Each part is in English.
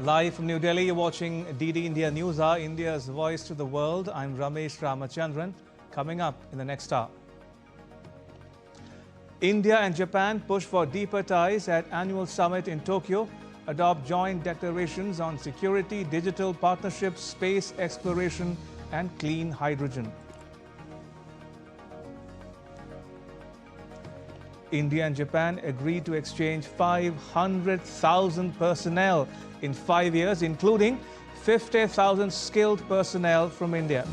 Live from New Delhi, you're watching DD India Newshour, India's voice to the world. I'm Ramesh Ramachandran. Coming up in the next hour. India and Japan push for deeper ties at annual summit in Tokyo, adopt joint declarations on security, digital partnerships, space exploration and clean hydrogen. India and Japan agreed to exchange 500,000 personnel in 5 years, including 50,000 skilled personnel from India.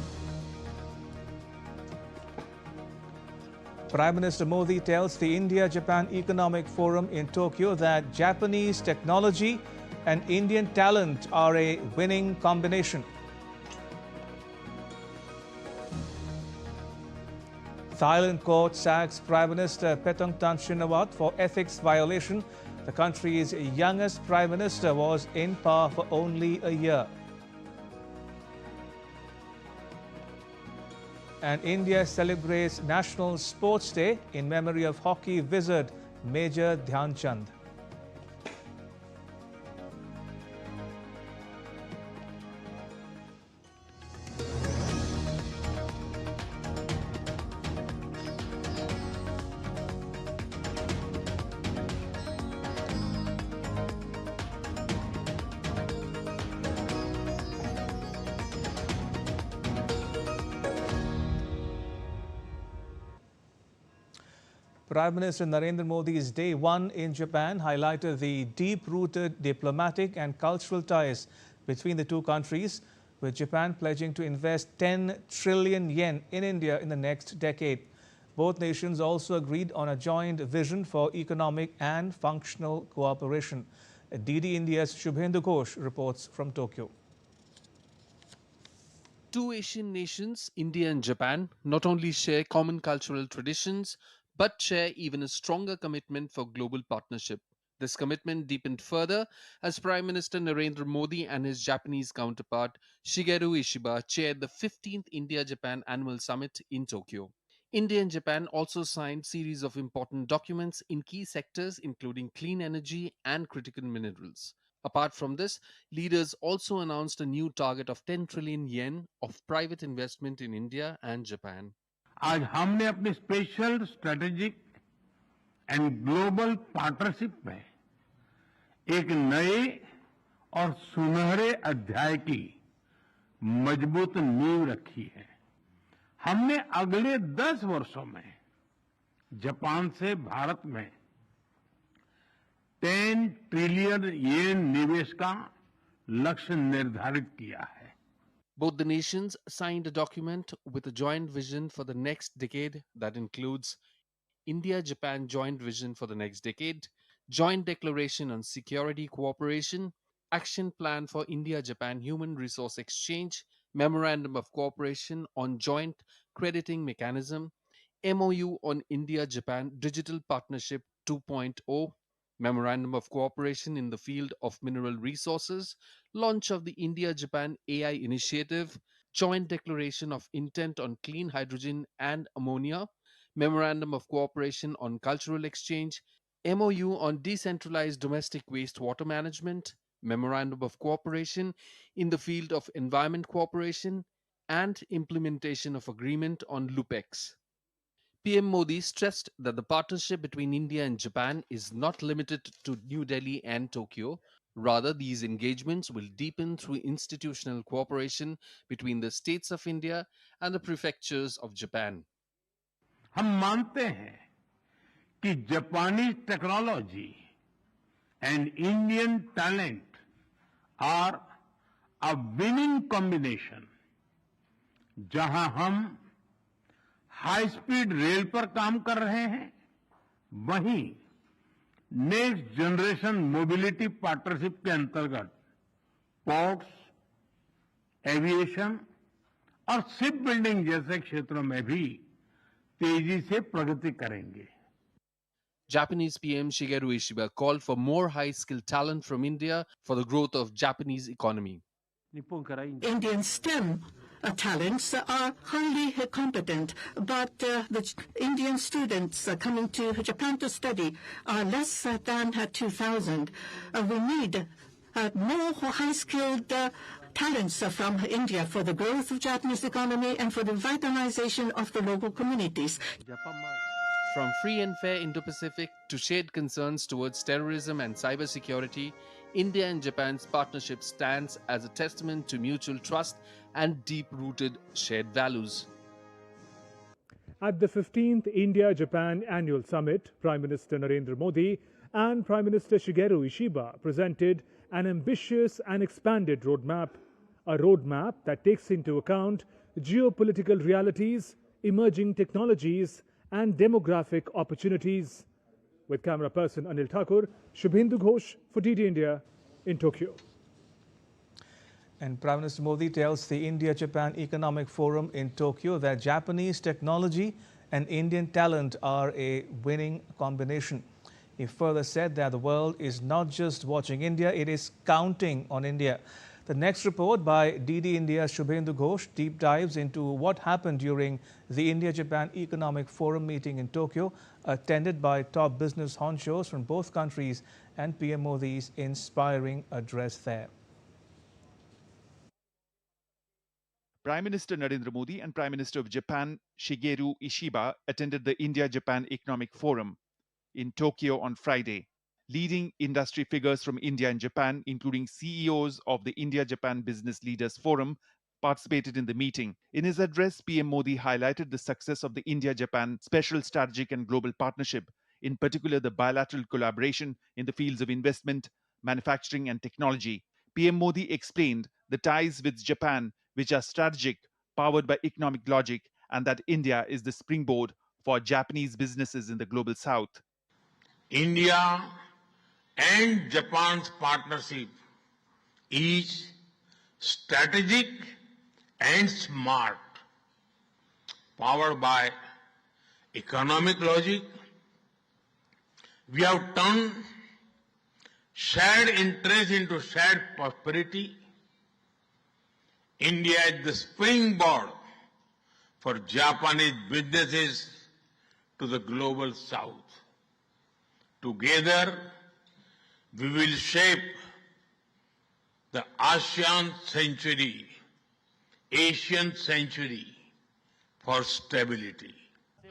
Prime Minister Modi tells the India-Japan Economic Forum in Tokyo that Japanese technology and Indian talent are a winning combination. Thailand court sacks Prime Minister Paetongtarn Shinawatra for ethics violation. The country's youngest Prime Minister was in power for only a year. And India celebrates National Sports Day in memory of hockey wizard Major Dhyan Chand. Prime Minister Narendra Modi's Day 1 in Japan highlighted the deep-rooted diplomatic and cultural ties between the two countries, with Japan pledging to invest 10 trillion yen in India in the next decade. Both nations also agreed on a joint vision for economic and functional cooperation. DD India's Shubhendu Ghosh reports from Tokyo. Two Asian nations, India and Japan, not only share common cultural traditions, but share even a stronger commitment for global partnership. This commitment deepened further as Prime Minister Narendra Modi and his Japanese counterpart Shigeru Ishiba chaired the 15th India-Japan Annual Summit in Tokyo. India and Japan also signed series of important documents in key sectors including clean energy and critical minerals. Apart from this, leaders also announced a new target of 10 trillion yen of private investment in India and Japan. आज हमने अपनी special strategic and global partnership में एक नए और सुनहरे अध्याय की मजबूत नींव रखी है। हमने अगले 10 वर्षों में जापान से भारत में 10 ट्रिलियन येन निवेश का लक्ष्य निर्धारित किया है। Both the nations signed a document with a joint vision for the next decade that includes India-Japan Joint Vision for the Next Decade, Joint Declaration on Security Cooperation, Action Plan for India-Japan Human Resource Exchange, Memorandum of Cooperation on Joint Crediting Mechanism, MOU on India-Japan Digital Partnership 2.0, Memorandum of Cooperation in the Field of Mineral Resources, launch of the India-Japan AI Initiative, Joint Declaration of Intent on Clean Hydrogen and Ammonia, Memorandum of Cooperation on Cultural Exchange, MOU on Decentralized Domestic Wastewater Management, Memorandum of Cooperation in the Field of Environment Cooperation, and Implementation of Agreement on LUPEX. PM Modi stressed that the partnership between India and Japan is not limited to New Delhi and Tokyo. Rather, these engagements will deepen through institutional cooperation between the states of India and the prefectures of Japan. हम मानते हैं कि जापानी technology and Indian talent are a winning combination. जहां हम high speed rail पर काम कर रहे हैं, वहीं नेक्स्ट जनरेशन मोबिलिटी पार्टनरशिप के अंतर्गत पोर्ट्स, एविएशन और शिप बिल्डिंग जैसे क्षेत्रों में भी तेजी से प्रगति करेंगे। Japanese PM Shigeru Ishiba called for more high-skilled talent from India for the growth of Japanese economy. Indian STEM talents are highly competent, but the Indian students coming to Japan to study are less than 2,000. We need more high-skilled talents from India for the growth of Japanese economy and for the vitalization of the local communities. From free and fair Indo-Pacific to shared concerns towards terrorism and cybersecurity, India and Japan's partnership stands as a testament to mutual trust and deep-rooted shared values. At the 15th India-Japan Annual Summit, Prime Minister Narendra Modi and Prime Minister Shigeru Ishiba presented an ambitious and expanded roadmap, a roadmap that takes into account geopolitical realities, emerging technologies, and demographic opportunities. With camera person Anil Thakur, Shubhendu Ghosh for DD India in Tokyo. And Prime Minister Modi tells the India-Japan Economic Forum in Tokyo that Japanese technology and Indian talent are a winning combination. He further said that the world is not just watching India, it is counting on India. The next report by DD India's Shubhendu Ghosh deep dives into what happened during the India-Japan Economic Forum meeting in Tokyo, attended by top business honchos from both countries, and PM Modi's inspiring address there. Prime Minister Narendra Modi and Prime Minister of Japan Shigeru Ishiba attended the India-Japan Economic Forum in Tokyo on Friday. Leading industry figures from India and Japan, including CEOs of the India-Japan Business Leaders Forum, participated in the meeting. In his address, PM Modi highlighted the success of the India-Japan Special Strategic and Global Partnership, in particular the bilateral collaboration in the fields of investment, manufacturing and technology. PM Modi explained the ties with Japan, which are strategic, powered by economic logic, and that India is the springboard for Japanese businesses in the global south. India and Japan's partnership is strategic and smart, powered by economic logic. We have turned shared interest into shared prosperity. India is the springboard for Japanese businesses to the global south. Together, we will shape the Asian century for stability.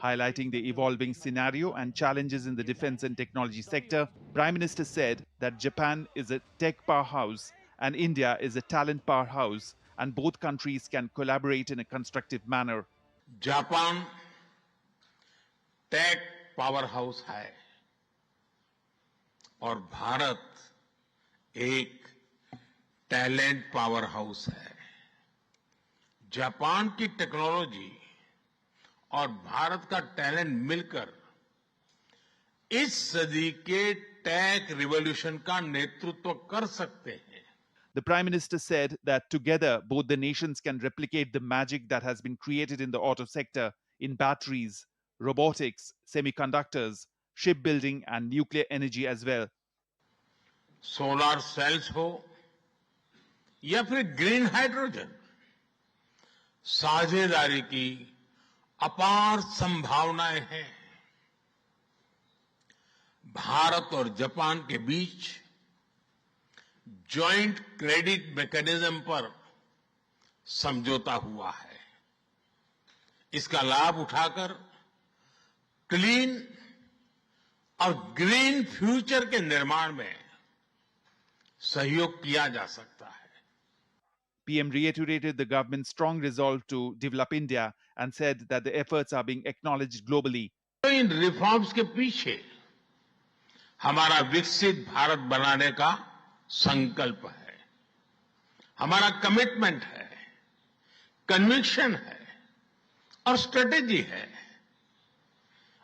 Highlighting the evolving scenario and challenges in the defense and technology sector, Prime Minister said that Japan is a tech powerhouse and India is a talent powerhouse, and both countries can collaborate in a constructive manner. Japan tech power house है और भारत एक talent power house है। Japan की technology और भारत का talent मिलकर इस सदी के टेक रिवॉल्यूशन का नेतृत्व कर सकते हैं। The Prime Minister said that together both the nations can replicate the magic that has been created in the auto sector, in batteries, robotics, semiconductors, shipbuilding and nuclear energy as well. Solar cells हो या फिर green hydrogen, साझेदारी की अपार संभावनाएं हैं। भारत और Japan के बीच जॉइंट क्रेडिट मैकेनिज्म पर समझौता हुआ है। इसका लाभ उठाकर क्लीन और ग्रीन फ्यूचर के निर्माण में सहयोग किया जा सकता है। PM reiterated the government's strong resolve to develop India and said that the efforts are being acknowledged globally. In reforms के पीछे हमारा विकसित भारत बनाने का संकल्प है, हमारा कमिटमेंट है, कन्विक्शन है और स्ट्रेटेजी है,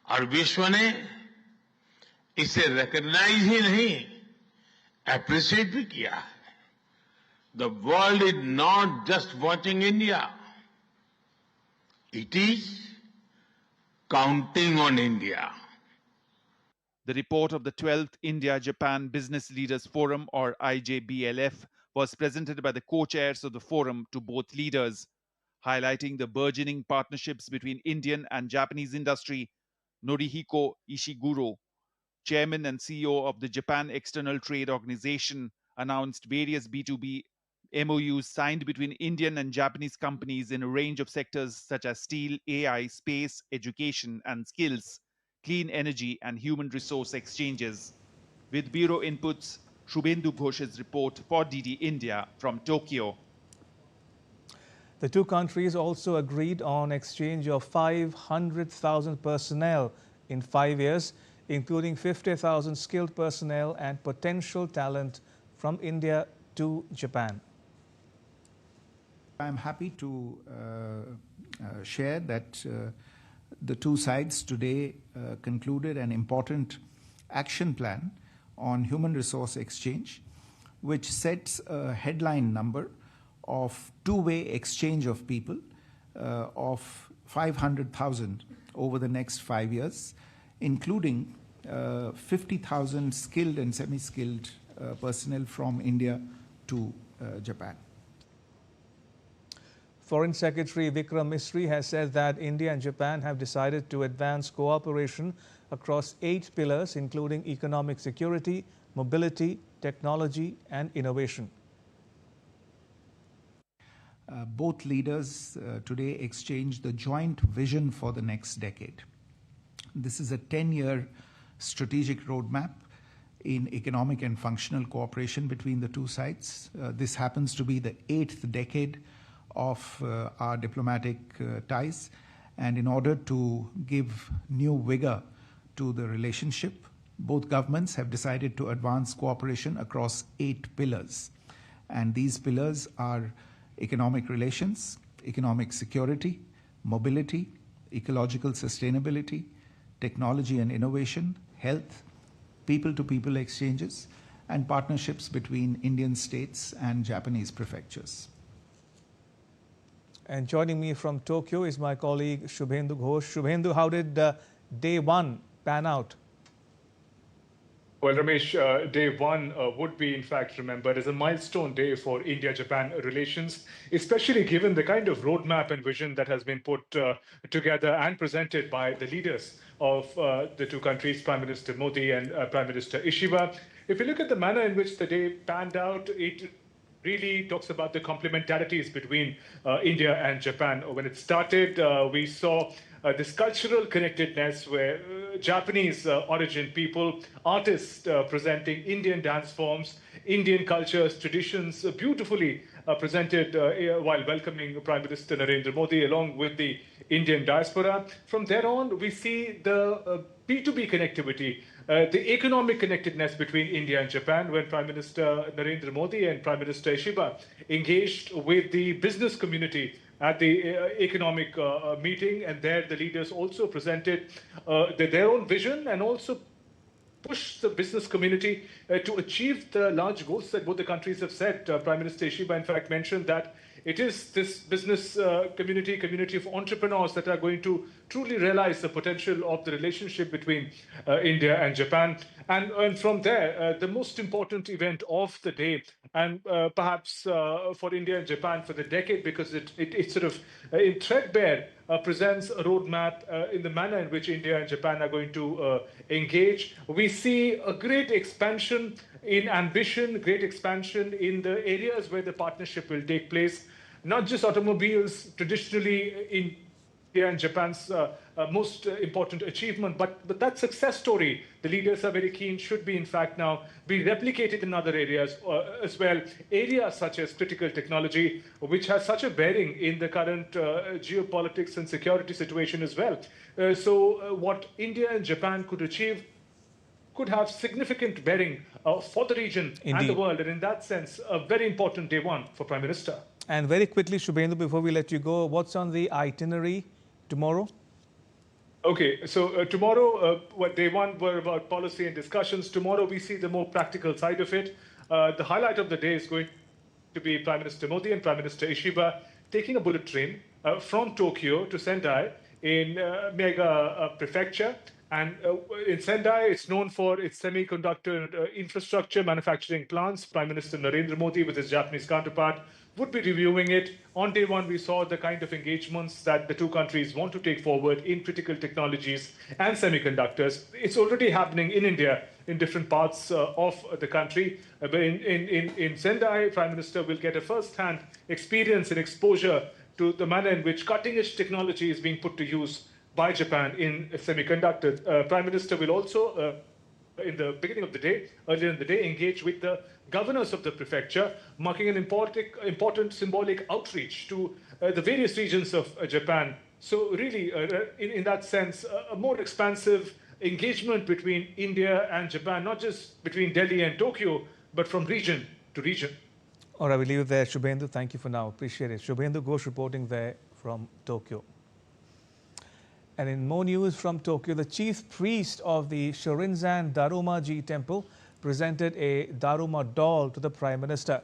और विश्व ने इसे रिकॉग्नाइज ही नहीं, एप्रिशिएट भी किया है। The world is not just watching India, it is counting on India. The report of the 12th India-Japan Business Leaders Forum, or IJBLF, was presented by the co-chairs of the forum to both leaders, highlighting the burgeoning partnerships between Indian and Japanese industry. Norihiko Ishiguro, chairman and CEO of the Japan External Trade Organization, announced various B2B MOUs signed between Indian and Japanese companies in a range of sectors such as steel, AI, space, education and skills, clean energy, and human resource exchanges. With Bureau inputs, Shubhendu Ghosh's report for DD India from Tokyo. The two countries also agreed on exchange of 500,000 personnel in 5 years, including 50,000 skilled personnel and potential talent from India to Japan. I'm happy to share that the two sides today concluded an important action plan on human resource exchange, which sets a headline number of two-way exchange of people of 500,000 over the next 5 years, including 50,000 skilled and semi-skilled personnel from India to Japan. Foreign Secretary Vikram Misri has said that India and Japan have decided to advance cooperation across 8 pillars, including economic security, mobility, technology, and innovation. Both leaders today exchanged the joint vision for the next decade. This is a 10-year strategic roadmap in economic and functional cooperation between the two sides. This happens to be the 8th decade of our diplomatic ties, and in order to give new vigor to the relationship, both governments have decided to advance cooperation across 8 pillars. And these pillars are economic relations, economic security, mobility, ecological sustainability, technology and innovation, health, people-to-people exchanges, and partnerships between Indian states and Japanese prefectures. And joining me from Tokyo is my colleague Shubhendu Ghosh. Shubhendu, how did day one pan out? Well, Ramesh, day one would be, in fact, remembered as a milestone day for India-Japan relations, especially given the kind of roadmap and vision that has been put together and presented by the leaders of the two countries, Prime Minister Modi and Prime Minister Ishiba. If you look at the manner in which the day panned out, it really talks about the complementarities between India and Japan. When it started, we saw this cultural connectedness where Japanese origin people, artists presenting Indian dance forms, Indian cultures, traditions, beautifully presented while welcoming Prime Minister Narendra Modi along with the Indian diaspora. From there on, we see the B2B connectivity, the economic connectedness between India and Japan, when Prime Minister Narendra Modi and Prime Minister Ishiba engaged with the business community at the economic meeting, and there the leaders also presented their own vision and also push the business community to achieve the large goals that both the countries have set. Prime Minister Ishiba, in fact, mentioned that it is this business community of entrepreneurs that are going to truly realize the potential of the relationship between India and Japan. And from there, the most important event of the day, and perhaps for India and Japan for the decade, because it sort of in threadbare presents a roadmap in the manner in which India and Japan are going to engage. We see a great expansion in ambition, great expansion in the areas where the partnership will take place. Not just automobiles, traditionally in India and Japan's most important achievement, but that success story, the leaders are very keen, should be in fact now be replicated in other areas as well. Areas such as critical technology, which has such a bearing in the current geopolitics and security situation as well. So what India and Japan could achieve could have significant bearing for the region and the world. And in that sense, a very important day one for Prime Minister. And very quickly, Shubhendu, before we let you go, what's on the itinerary tomorrow? Okay, so tomorrow, day one were about policy and discussions. Tomorrow, we see the more practical side of it. The highlight of the day is going to be Prime Minister Modi and Prime Minister Ishiba taking a bullet train from Tokyo to Sendai in Mega Prefecture. And in Sendai, it's known for its semiconductor infrastructure, manufacturing plants. Prime Minister Narendra Modi, with his Japanese counterpart, would be reviewing it. On day one, we saw the kind of engagements that the two countries want to take forward in critical technologies and semiconductors. It's already happening in India in different parts of the country. But in Sendai, Prime Minister will get a first-hand experience and exposure to the manner in which cutting-edge technology is being put to use by Japan in semiconductors. Prime Minister will also, in the beginning of the day, earlier in the day, engage with the governors of the prefecture, marking an important symbolic outreach to the various regions of Japan. So really, in that sense, a more expansive engagement between India and Japan, not just between Delhi and Tokyo, but from region to region. All right, we'll leave it there. Shubhendu, thank you for now. Appreciate it. Shubhendu Ghosh reporting there from Tokyo. And in more news from Tokyo, the chief priest of the Shorinzan Daruma-ji temple presented a Daruma doll to the Prime Minister.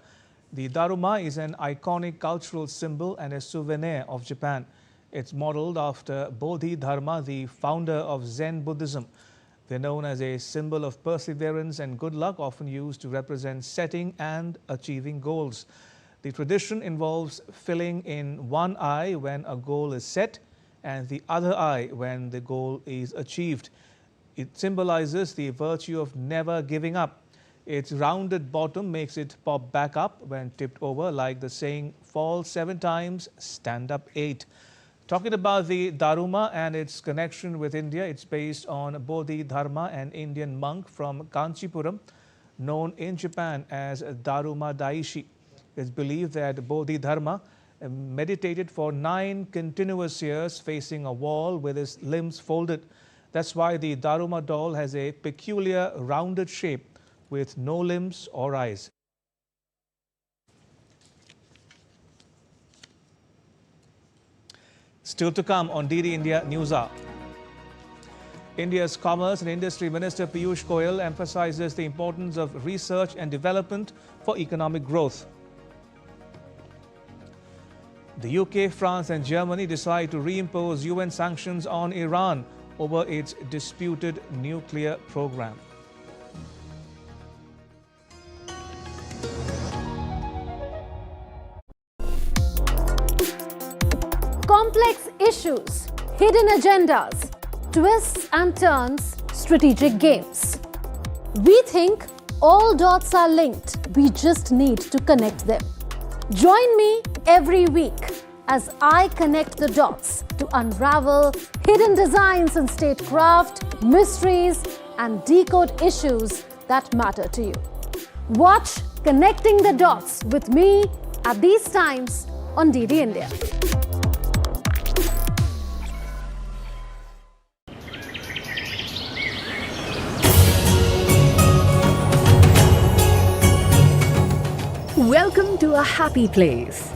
The Daruma is an iconic cultural symbol and a souvenir of Japan. It's modeled after Bodhidharma, the founder of Zen Buddhism. They're known as a symbol of perseverance and good luck, often used to represent setting and achieving goals. The tradition involves filling in one eye when a goal is set and the other eye when the goal is achieved. It symbolizes the virtue of never giving up. Its rounded bottom makes it pop back up when tipped over, like the saying, fall 7 times, stand up 8. Talking about the Daruma and its connection with India, it's based on Bodhidharma, an Indian monk from Kanchipuram, known in Japan as Daruma Daishi. It's believed that Bodhidharma meditated for 9 continuous years facing a wall with his limbs folded. That's why the Daruma doll has a peculiar rounded shape with no limbs or eyes. Still to come on DD India Newshour. India's Commerce and Industry Minister Piyush Goyal emphasizes the importance of research and development for economic growth. The UK, France and Germany decide to reimpose UN sanctions on Iran over its disputed nuclear program. Complex issues, hidden agendas, twists and turns, strategic games. We think all dots are linked. We just need to connect them. Join me every week as I connect the dots to unravel hidden designs in statecraft, mysteries, and decode issues that matter to you. Watch Connecting the Dots with me at these times on DD India. Welcome to a happy place.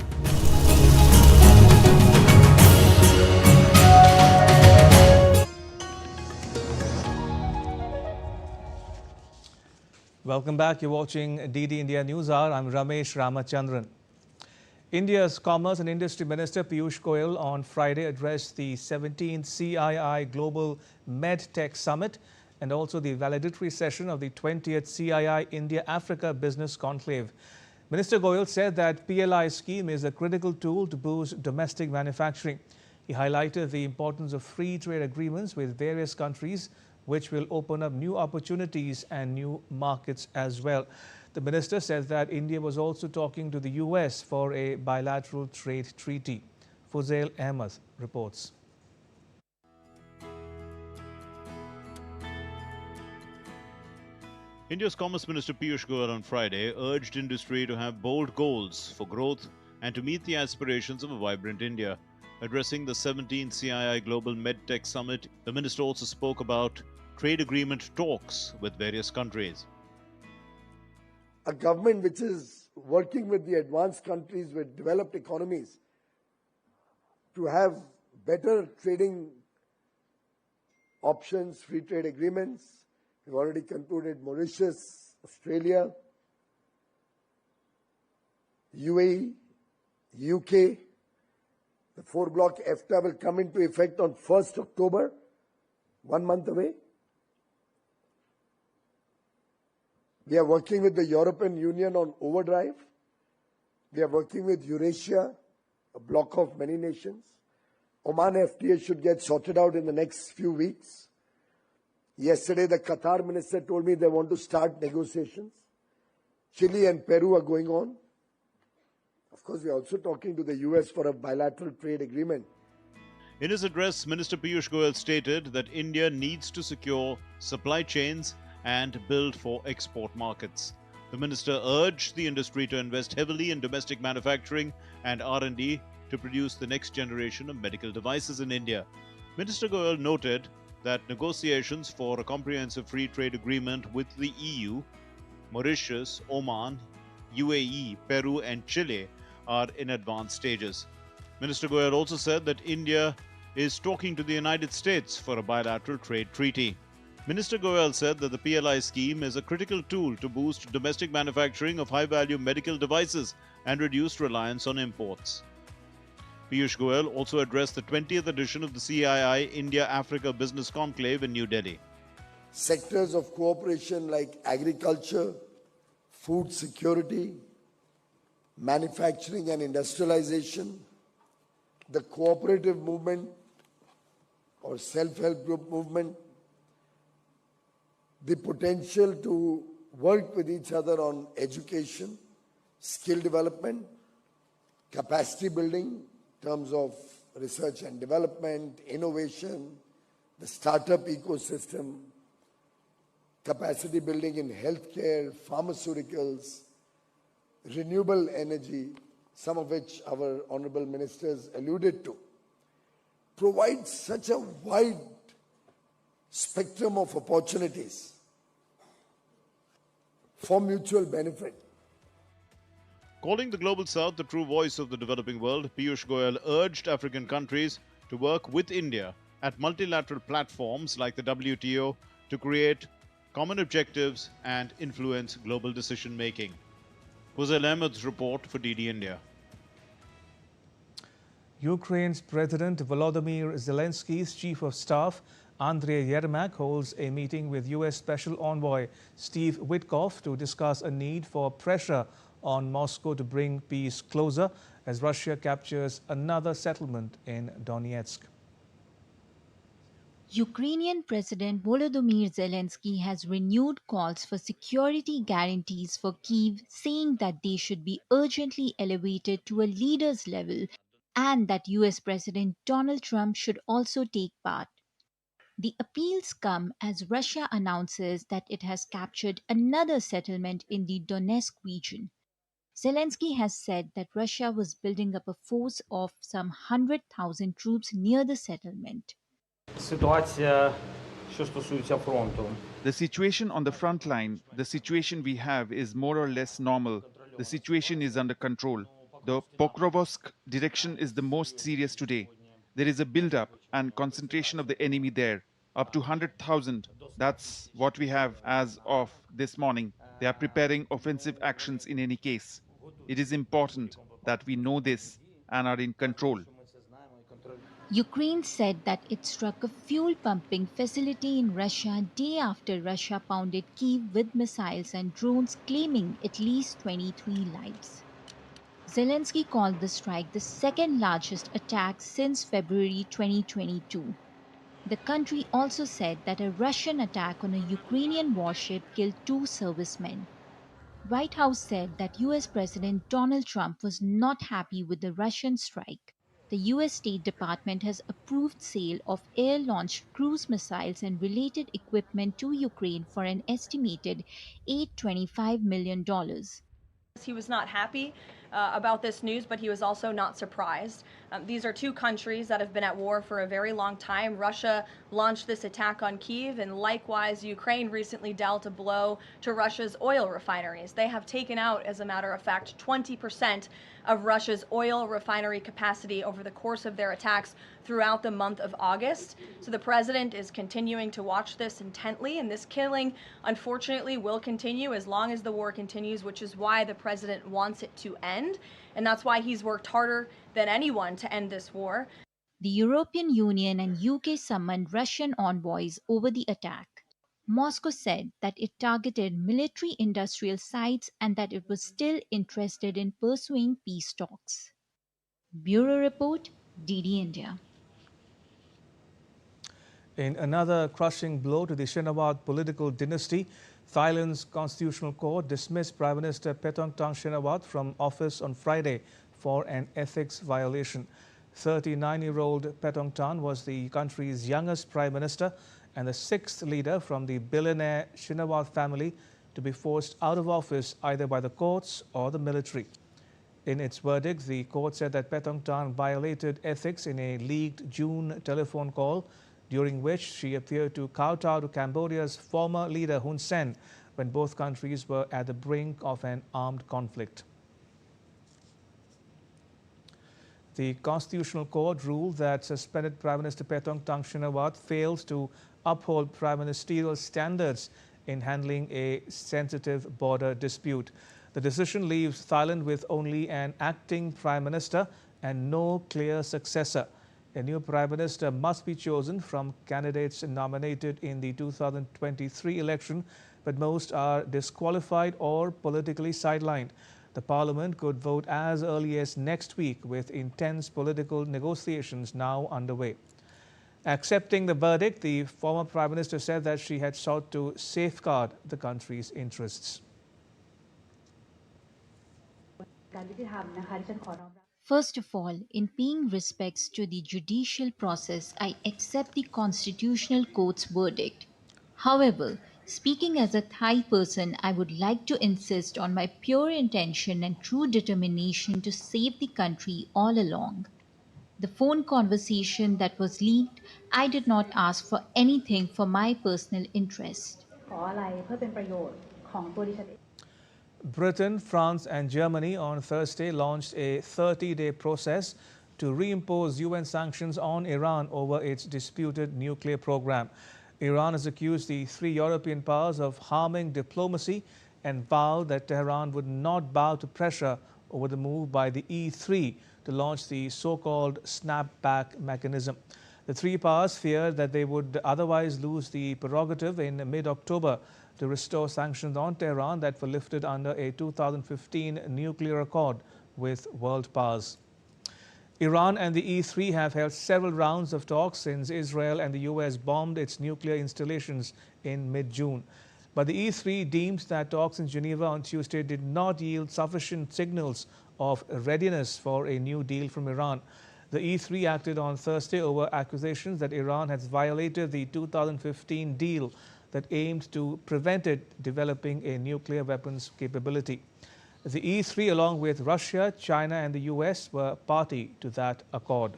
Welcome back. You're watching DD India Newshour. I'm Ramesh Ramachandran. India's Commerce and Industry Minister Piyush Goyal on Friday addressed the 17th CII Global MedTech Summit and also the valedictory session of the 20th CII India-Africa Business Conclave. Minister Goyal said that PLI scheme is a critical tool to boost domestic manufacturing. He highlighted the importance of free trade agreements with various countries, which will open up new opportunities and new markets as well. The minister said that India was also talking to the US for a bilateral trade treaty. Fuzail Ahmed reports. India's Commerce Minister Piyush Goyal on Friday urged industry to have bold goals for growth and to meet the aspirations of a vibrant India. Addressing the 17th CII Global MedTech Summit, the minister also spoke about trade agreement talks with various countries. A government which is working with the advanced countries, with developed economies, to have better trading options, free trade agreements. We've already concluded Mauritius, Australia, UAE, UK. The 4-block EFTA will come into effect on 1st October, 1 month away. We are working with the European Union on overdrive. We are working with Eurasia, a bloc of many nations. Oman FTA should get sorted out in the next few weeks. Yesterday, the Qatar minister told me they want to start negotiations. Chile and Peru are going on. Of course, we are also talking to the US for a bilateral trade agreement. In his address, Minister Piyush Goyal stated that India needs to secure supply chains and build for export markets. The minister urged the industry to invest heavily in domestic manufacturing and R&D to produce the next generation of medical devices in India. Minister Goyal noted that negotiations for a comprehensive free trade agreement with the EU, Mauritius, Oman, UAE, Peru and Chile are in advanced stages. Minister Goyal also said that India is talking to the United States for a bilateral trade treaty. Minister Goyal said that the PLI scheme is a critical tool to boost domestic manufacturing of high-value medical devices and reduce reliance on imports. Piyush Goyal also addressed the 20th edition of the CII India-Africa Business Conclave in New Delhi. Sectors of cooperation like agriculture, food security, manufacturing and industrialization, the cooperative movement or self-help group movement, the potential to work with each other on education, skill development, capacity building in terms of research and development, innovation, the startup ecosystem, capacity building in healthcare, pharmaceuticals, renewable energy, some of which our honorable ministers alluded to, provides such a wide spectrum of opportunities for mutual benefit. Calling the Global South the true voice of the developing world, Piyush Goyal urged African countries to work with India at multilateral platforms like the WTO to create common objectives and influence global decision-making. Huzail Ahmed's report for DD India. Ukraine's President Volodymyr Zelensky's Chief of Staff, Andriy Yermak, holds a meeting with U.S. Special Envoy Steve Witkoff to discuss a need for pressure on Moscow to bring peace closer as Russia captures another settlement in Donetsk. Ukrainian President Volodymyr Zelensky has renewed calls for security guarantees for Kyiv, saying that they should be urgently elevated to a leader's level and that US President Donald Trump should also take part. The appeals come as Russia announces that it has captured another settlement in the Donetsk region. Zelensky has said that Russia was building up a force of some 100,000 troops near the settlement. The situation on the front line, the situation we have is more or less normal. The situation is under control. The Pokrovsk direction is the most serious today. There is a build-up and concentration of the enemy there, up to 100,000. That's what we have as of this morning. They are preparing offensive actions in any case. It is important that we know this and are in control. Ukraine said that it struck a fuel pumping facility in Russia day after Russia pounded Kyiv with missiles and drones, claiming at least 23 lives. Zelensky called the strike the second largest attack since February 2022. The country also said that a Russian attack on a Ukrainian warship killed 2 servicemen. White House said that US President Donald Trump was not happy with the Russian strike. The US State Department has approved sale of air-launched cruise missiles and related equipment to Ukraine for an estimated $825 million. He was not happy about this news, but he was also not surprised. These are 2 countries that have been at war for a very long time. Russia launched this attack on Kyiv, and likewise, Ukraine recently dealt a blow to Russia's oil refineries. They have taken out, as a matter of fact, 20% of Russia's oil refinery capacity over the course of their attacks throughout the month of August. So the president is continuing to watch this intently, and this killing, unfortunately, will continue as long as the war continues, which is why the president wants it to end. And that's why he's worked harder than anyone to end this war. The European Union and UK summoned Russian envoys over the attack. Moscow said that it targeted military industrial sites and that it was still interested in pursuing peace talks. Bureau Report, DD India. In another crushing blow to the Shinawatra political dynasty, Thailand's constitutional court dismissed Prime Minister Paetongtarn Shinawatra from office on Friday for an ethics violation. 39-year-old Paetongtarn was the country's youngest prime minister and the sixth leader from the billionaire Shinawatra family to be forced out of office either by the courts or the military. In its verdict, the court said that Paetongtarn violated ethics in a leaked June telephone call during which she appeared to kowtow to Cambodia's former leader Hun Sen when both countries were at the brink of an armed conflict. The Constitutional Court ruled that suspended Prime Minister Paetongtarn Shinawatra failed to uphold prime ministerial standards in handling a sensitive border dispute. The decision leaves Thailand with only an acting prime minister and no clear successor. A new prime minister must be chosen from candidates nominated in the 2023 election, but most are disqualified or politically sidelined. The parliament could vote as early as next week, with intense political negotiations now underway. Accepting the verdict, the former prime minister said that she had sought to safeguard the country's interests. First of all, in paying respects to the judicial process, I accept the Constitutional Court's verdict. However, speaking as a Thai person, I would like to insist on my pure intention and true determination to save the country all along. The phone conversation that was leaked, I did not ask for anything for my personal interest. Britain, France and Germany on Thursday launched a 30-day process to reimpose UN sanctions on Iran over its disputed nuclear program. Iran has accused the three European powers of harming diplomacy and vowed that Tehran would not bow to pressure over the move by the E3 to launch the so-called snapback mechanism. The three powers feared that they would otherwise lose the prerogative in mid-October to restore sanctions on Tehran that were lifted under a 2015 nuclear accord with world powers. Iran and the E3 have held several rounds of talks since Israel and the US bombed its nuclear installations in mid-June. But the E3 deemed that talks in Geneva on Tuesday did not yield sufficient signals of readiness for a new deal from Iran. The E3 acted on Thursday over accusations that Iran has violated the 2015 deal that aimed to prevent it developing a nuclear weapons capability. The E3, along with Russia, China and the US, were party to that accord.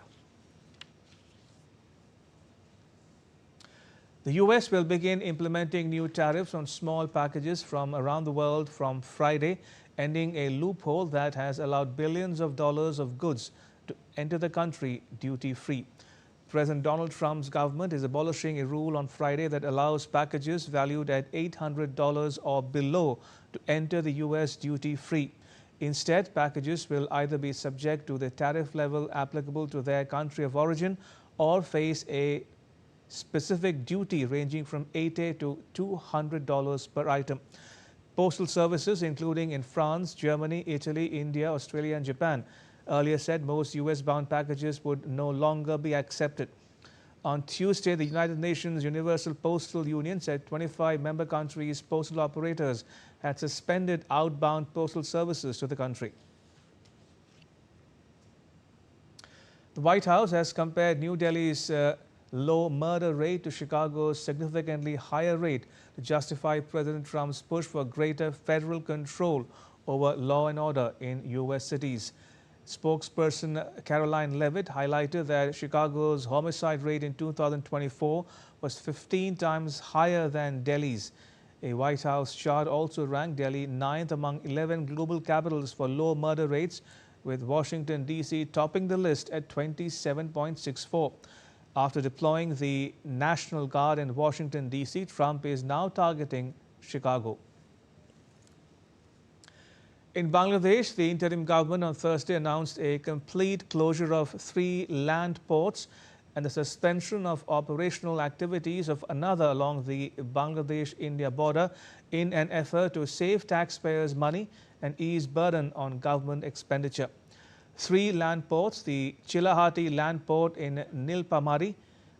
The US will begin implementing new tariffs on small packages from around the world from Friday, ending a loophole that has allowed billions of dollars of goods to enter the country duty-free. President Donald Trump's government is abolishing a rule on Friday that allows packages valued at $800 or below to enter the U.S. duty-free. Instead, packages will either be subject to the tariff level applicable to their country of origin or face a specific duty ranging from $80 to $200 per item. Postal services, including in France, Germany, Italy, India, Australia and Japan, earlier said most US-bound packages would no longer be accepted. On Tuesday, the United Nations Universal Postal Union said 25 member countries' postal operators had suspended outbound postal services to the country. The White House has compared New Delhi's low murder rate to Chicago's significantly higher rate to justify President Trump's push for greater federal control over law and order in U.S. cities. Spokesperson Caroline Levitt highlighted that Chicago's homicide rate in 2024 was 15 times higher than Delhi's. A White House chart also ranked Delhi 9th among 11 global capitals for low murder rates, with Washington, D.C. topping the list at 27.64. After deploying the National Guard in Washington, D.C., Trump is now targeting Chicago. In Bangladesh, the interim government on Thursday announced a complete closure of 3 land ports and the suspension of operational activities of another along the Bangladesh-India border in an effort to save taxpayers' money and ease burden on government expenditure. 3 land ports, the Chilahati land port in Nilpamari,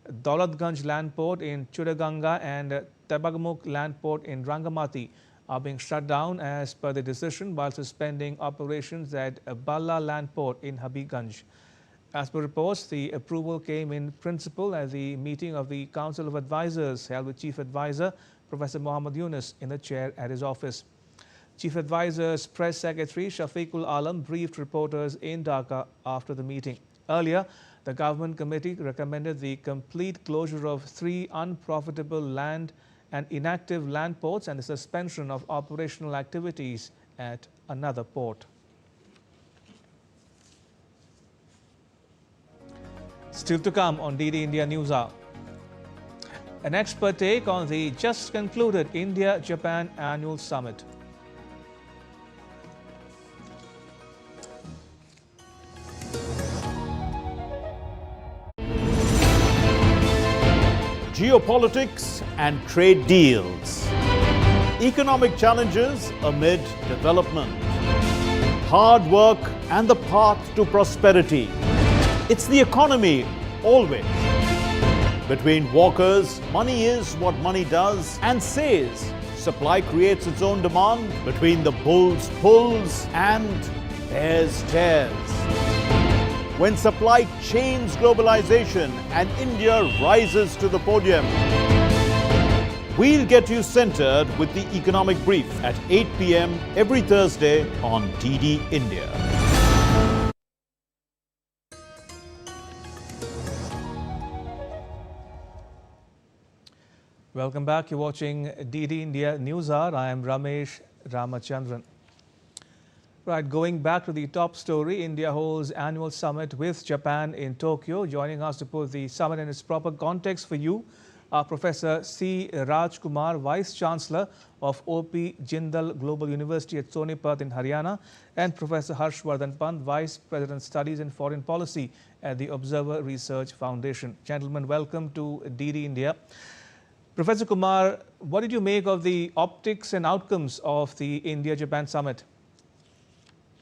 Daulatganj land port in Chudaganga and Tabagamuk land port in Rangamati are being shut down as per the decision, while suspending operations at Balla land port in Habibganj. As per reports, the approval came in principle at the meeting of the Council of Advisors held with Chief Advisor Professor Mohammad Yunus in the chair at his office. Chief Advisor's Press Secretary Shafiqul Alam briefed reporters in Dhaka after the meeting. Earlier, the government committee recommended the complete closure of 3 unprofitable land and inactive land ports and the suspension of operational activities at another port. Still to come on DD India Newshour. An expert take on the just concluded India-Japan Annual Summit. Geopolitics and trade deals. Economic challenges amid development. Hard work and the path to prosperity. It's the economy, always. Between walkers, money is what money does and says. Supply creates its own demand. Between the bulls pulls and bears tears. When supply chains globalization and India rises to the podium. We'll get you centered with the economic brief at 8 p.m. every Thursday on DD India. Welcome back. You're watching DD India Newshour. I am Ramesh Ramachandran. Right, going back to the top story, India holds annual summit with Japan in Tokyo. Joining us to put the summit in its proper context for you are Professor C. Rajkumar, Vice Chancellor of O.P. Jindal Global University at Sonipat in Haryana, and Professor Harshvardhan Pant, Vice President Studies and Foreign Policy at the Observer Research Foundation. Gentlemen, welcome to DD India. Professor Kumar, what did you make of the optics and outcomes of the India-Japan summit?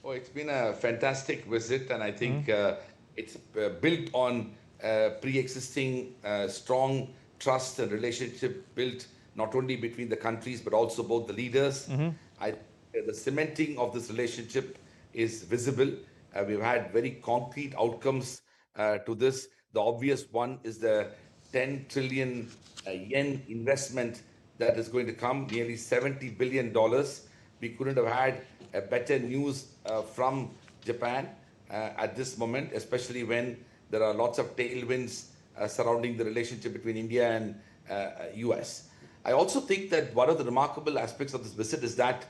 Oh, it's been a fantastic visit, and I think it's built on pre-existing strong trust and relationship built not only between the countries but also both the leaders. The cementing of this relationship is visible. We've had very concrete outcomes to this. The obvious one is the 10 trillion yen investment that is going to come, nearly $70 billion. We couldn't have had a better news from Japan at this moment, especially when there are lots of tailwinds surrounding the relationship between India and US. I also think that one of the remarkable aspects of this visit is that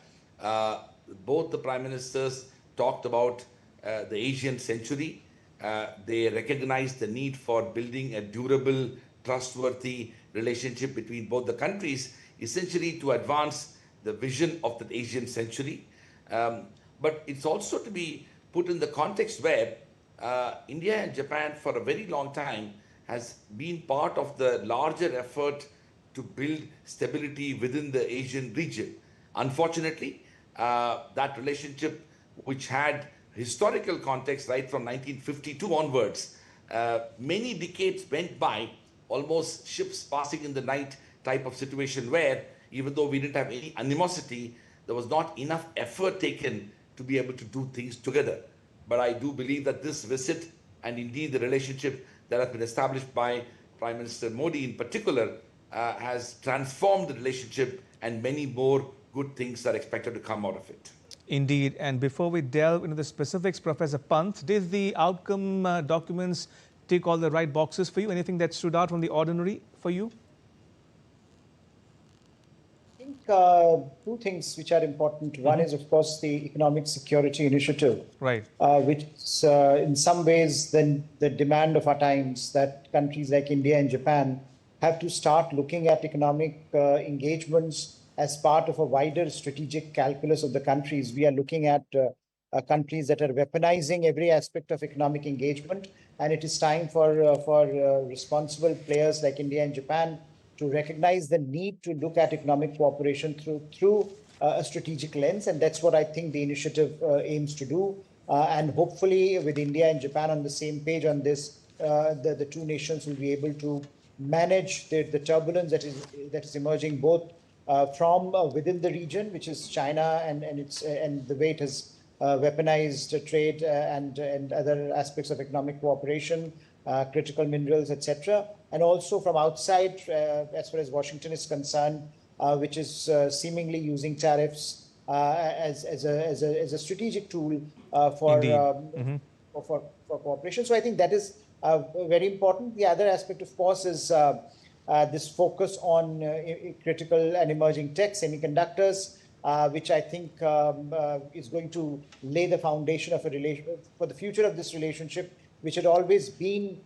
both the Prime Ministers talked about the Asian century. They recognized the need for building a durable, trustworthy relationship between both the countries, essentially to advance the vision of the Asian century. But it's also to be put in the context where India and Japan for a very long time has been part of the larger effort to build stability within the Asian region. Unfortunately, that relationship, which had historical context right from 1952 onwards, many decades went by, almost ships passing in the night type of situation where, even though we didn't have any animosity, there was not enough effort taken to be able to do things together. But I do believe that this visit, and indeed the relationship that has been established by Prime Minister Modi in particular, has transformed the relationship, and many more good things are expected to come out of it. Indeed. And before we delve into the specifics, Professor Pant, did the outcome documents tick all the right boxes for you? Anything that stood out from the ordinary for you? I think two things which are important. One is, of course, the Economic Security Initiative, right, which is in some ways then the demand of our times, that countries like India and Japan have to start looking at economic engagements as part of a wider strategic calculus of the countries. We are looking at countries that are weaponizing every aspect of economic engagement, and it is time for responsible players like India and Japan to recognize the need to look at economic cooperation through a strategic lens, and that's what I think the initiative aims to do. And hopefully, with India and Japan on the same page on this, the two nations will be able to manage the turbulence that is emerging both from within the region, which is China and the way it has weaponized trade and other aspects of economic cooperation, critical minerals, etc., and also from outside, as far as Washington is concerned, which is seemingly using tariffs as a strategic tool for cooperation. So I think that is very important. The other aspect, of course, is this focus on critical and emerging tech, semiconductors, which I think is going to lay the foundation of for the future of this relationship, which had always been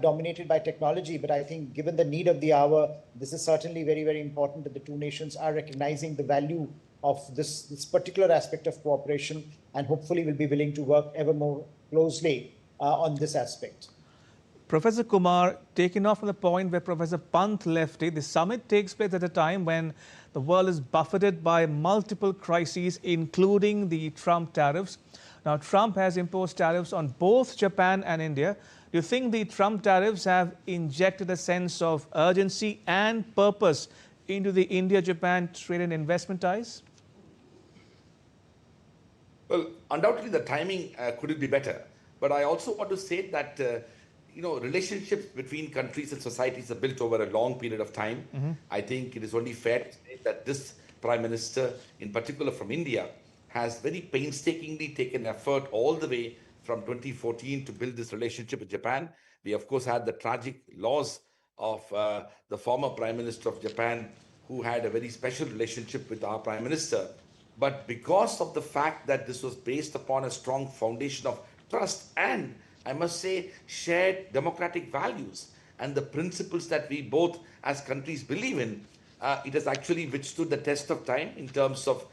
dominated by technology. But I think given the need of the hour, this is certainly very, very important that the two nations are recognizing the value of this particular aspect of cooperation, and hopefully will be willing to work ever more closely on this aspect. Professor Kumar, taking off from the point where Professor Pant left it, the summit takes place at a time when the world is buffeted by multiple crises, including the Trump tariffs. Now, Trump has imposed tariffs on both Japan and India. Do you think the Trump tariffs have injected a sense of urgency and purpose into the India-Japan trade and investment ties? Well, undoubtedly the timing couldn't be better. But I also want to say that relationships between countries and societies are built over a long period of time. I think it is only fair to say that this Prime Minister, in particular from India, has very painstakingly taken effort all the way from 2014 to build this relationship with Japan. We, of course, had the tragic loss of the former Prime Minister of Japan, who had a very special relationship with our Prime Minister. But because of the fact that this was based upon a strong foundation of trust and, I must say, shared democratic values and the principles that we both as countries believe in, it has actually withstood the test of time in terms of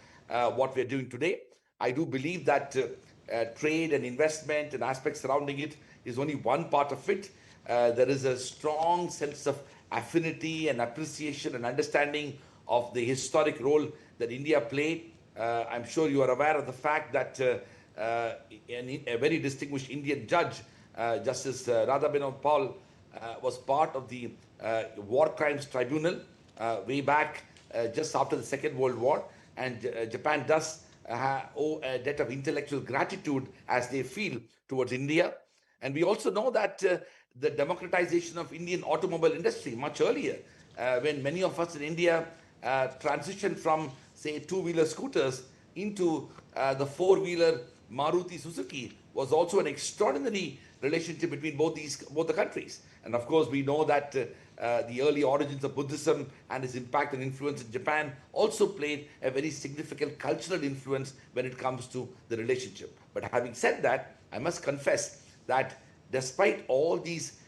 what we're doing today. I do believe that trade and investment and aspects surrounding it is only one part of it. There is a strong sense of affinity and appreciation and understanding of the historic role that India played. I'm sure you are aware of the fact that a very distinguished Indian judge, Justice Radha Binod Paul, was part of the War Crimes Tribunal way back just after the Second World War. And Japan does owe a debt of intellectual gratitude, as they feel, towards India. And we also know that the democratization of Indian automobile industry much earlier, when many of us in India transitioned from, say, two-wheeler scooters into the four-wheeler Maruti Suzuki, was also an extraordinary relationship between both the countries. And of course, we know that the early origins of Buddhism and its impact and influence in Japan also played a very significant cultural influence when it comes to the relationship. But having said that, I must confess that despite all these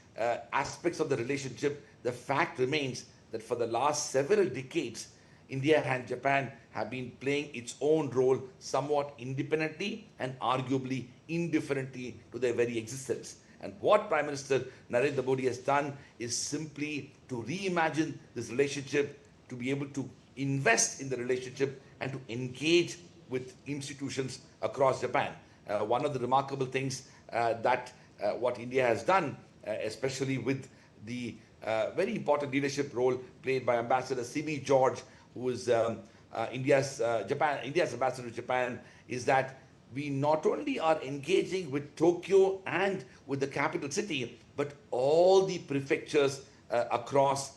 aspects of the relationship, the fact remains that for the last several decades, India and Japan have been playing its own role somewhat independently and arguably indifferently to their very existence. And what Prime Minister Narendra Modi has done is simply to reimagine this relationship, to be able to invest in the relationship and to engage with institutions across Japan. One of the remarkable things that what India has done, especially with the very important leadership role played by Ambassador C.B. George, who is India's ambassador to Japan, is that we not only are engaging with Tokyo and with the capital city, but all the prefectures across